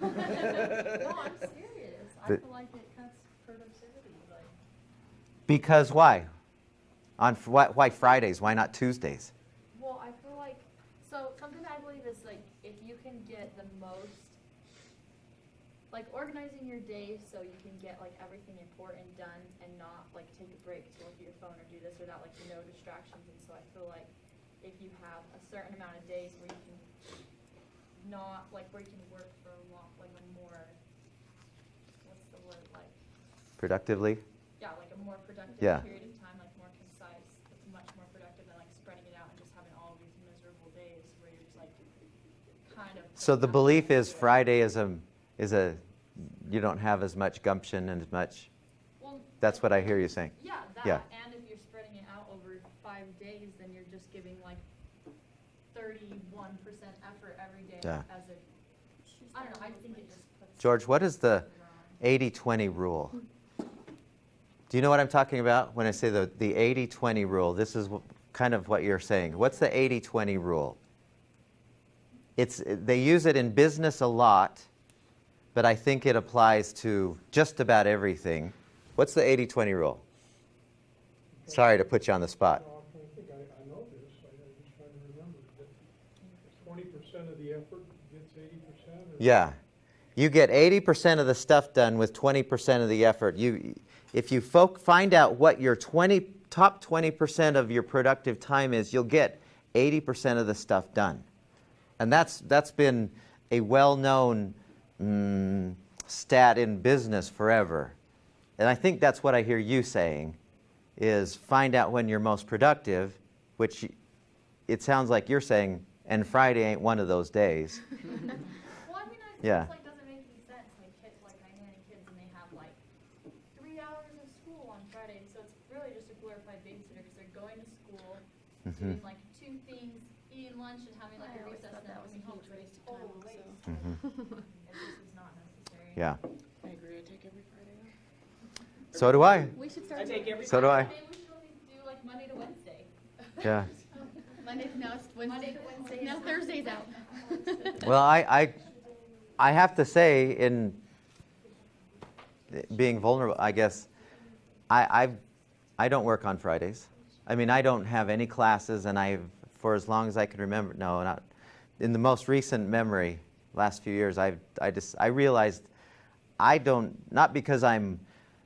No, I'm serious. I feel like it cuts productivity. Like, Because why? Why Fridays? Why not Tuesdays? well, I feel like, so something I believe is like, if you can get the most, like organizing your day so you can get like everything important done and not like take a break to look at your phone or do this or that, like no distractions. And so I feel like if you have a certain amount of days where you can not, like where you can work for a long, like a more, what's the word, like, Productively? yeah, like a more productive Yeah. period of time, like more concise, it's much more productive than like spreading it out and just having all these miserable days where you're just like kind of. So the belief is Friday is a you don't have as much gumption and as much. Well, That's what I hear you saying. yeah, that, Yeah. and if you're spreading it out over 5 days, then you're just giving like 31% effort every day Yeah. as a, I don't know, I think it just puts. George, what is the wrong. 80-20 rule? Do you know what I'm talking about when I say the 80-20 rule? This is kind of what you're saying. What's the 80-20 rule? They use it in business a lot, but I think it applies to just about everything. What's the 80-20 rule? Sorry to put you on the spot. No, I'm trying to think. I know this. I'm just trying to remember that 20% of the effort gets 80%. Yeah. You get 80% of the stuff done with 20% of the effort. If you find out what your top 20% of your productive time is, you'll get 80% of the stuff done. And that's been a well-known stat in business forever. And I think that's what I hear you saying, is find out when you're most productive, which it sounds like you're saying, and Friday ain't one of those days. Well, I mean, I think Yeah. it's like doesn't make any sense. Like kids, like I know kids, and they have like 3 hours of school on Friday, so it's really just a glorified babysitter because they're going to school, doing like 2 things, eating lunch and having like a recess, and then coming home. It's a total waste. It just is not necessary. Yeah. I agree. I take every Friday off. So do I. We should I start. take every. So do I. Maybe we should only do like Monday to Wednesday. Yeah. Monday, no, it's Monday Wednesday. to Wednesday. No, is- Thursday's out. Well, I have to say, in being vulnerable, I guess, I don't work on Fridays. I mean, I don't have any classes, and for as long as I can remember, no, not in the most recent memory, last few years, I realized I don't, not because I'm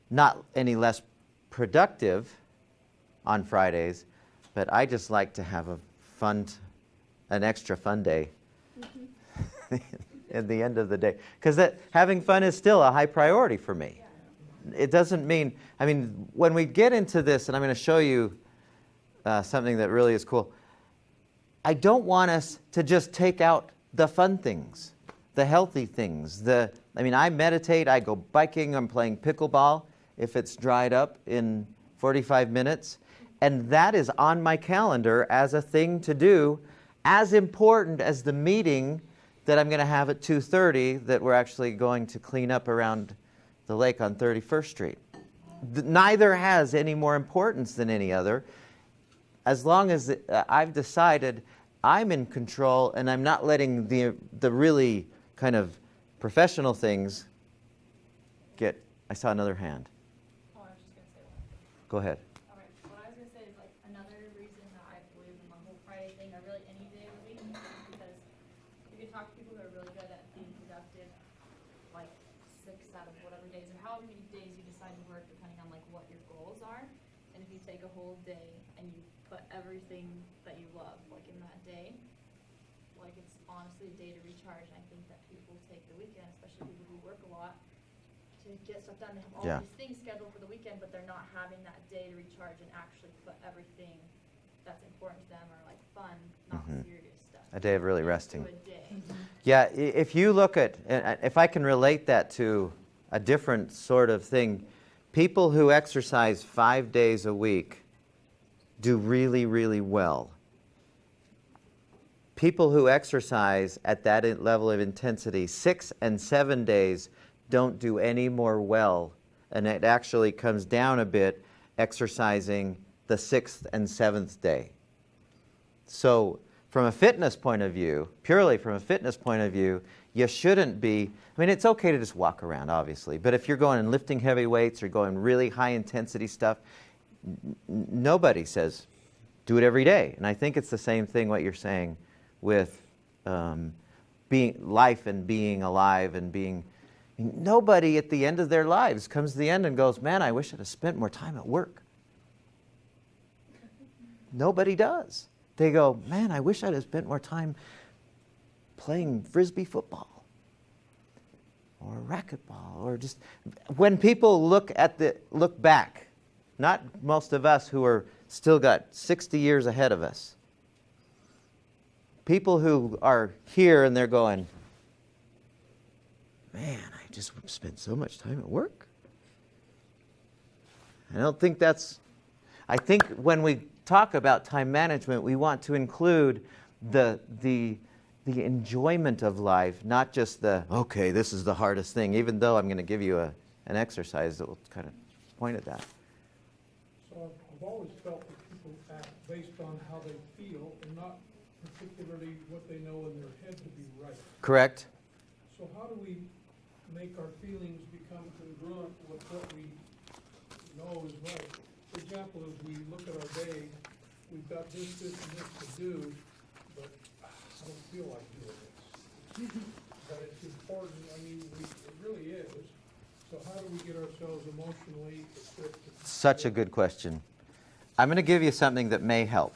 not any less productive on Fridays, but I just like to have an extra fun day at the end of the day. Because having fun is still a high priority for me. It doesn't mean, I mean, when we get into this, and I'm going to show you something that really is cool, I don't want us to just take out the fun things, the healthy things. I meditate, I go biking, I'm playing pickleball if it's dried up in 45 minutes. And that is on my calendar as a thing to do, as important as the meeting that I'm going to have at 2:30 that we're actually going to clean up around the lake on 31st Street. Neither has any more importance than any other. As long as I've decided I'm in control and I'm not letting the really kind of professional things get... I saw another hand. Oh, I was just gonna say one thing. Go ahead. All right, what I was gonna say is like another reason that I believe in the whole Friday thing, or really any day of the week, is because you can talk to people who are really good at being productive, like 6 out of whatever days, or however many days you decide to work, depending on like what your goals are. And if you take a whole day and you put everything that you love, like in that day, like it's honestly a day to recharge. And I think that people take the weekend, especially people who work a lot, to get stuff done. They have all Yeah. these things scheduled for the weekend, but they're not having that day to recharge and actually put everything that's important to them or like fun, not serious stuff. A day of really into resting. a day. Yeah, if you look at, if I can relate that to a different sort of thing, people who exercise 5 days a week do really, really well. People who exercise at that level of intensity 6 and 7 days don't do any more well, and it actually comes down a bit exercising the 6th and 7th day. So from a fitness point of view, purely from a fitness point of view, you shouldn't be, I mean, it's okay to just walk around, obviously, but if you're going and lifting heavy weights or going really high intensity stuff, nobody says do it every day. And I think it's the same thing what you're saying with being life and being alive and being, nobody at the end of their lives comes to the end and goes, man, I wish I'd have spent more time at work. Nobody does. They go, man, I wish I'd have spent more time playing frisbee football or racquetball, or just when people look back, not most of us who are still got 60 years ahead of us. People who are here and they're going, man, I just spent so much time at work. I don't think that's, I think when we talk about time management, we want to include the enjoyment of life, not just the, okay, this is the hardest thing, even though I'm going to give you an exercise that will kind of point at that. So I've always felt that people act based on how they feel and not particularly what they know in their head to be right. Correct? So how do we make our feelings become congruent with what we know is right? For example, as we look at our day, we've got this, and this to do, but I don't feel like doing this. But it's important, I mean, it really is. So how do we get ourselves emotionally equipped to... Such a good question. I'm going to give you something that may help.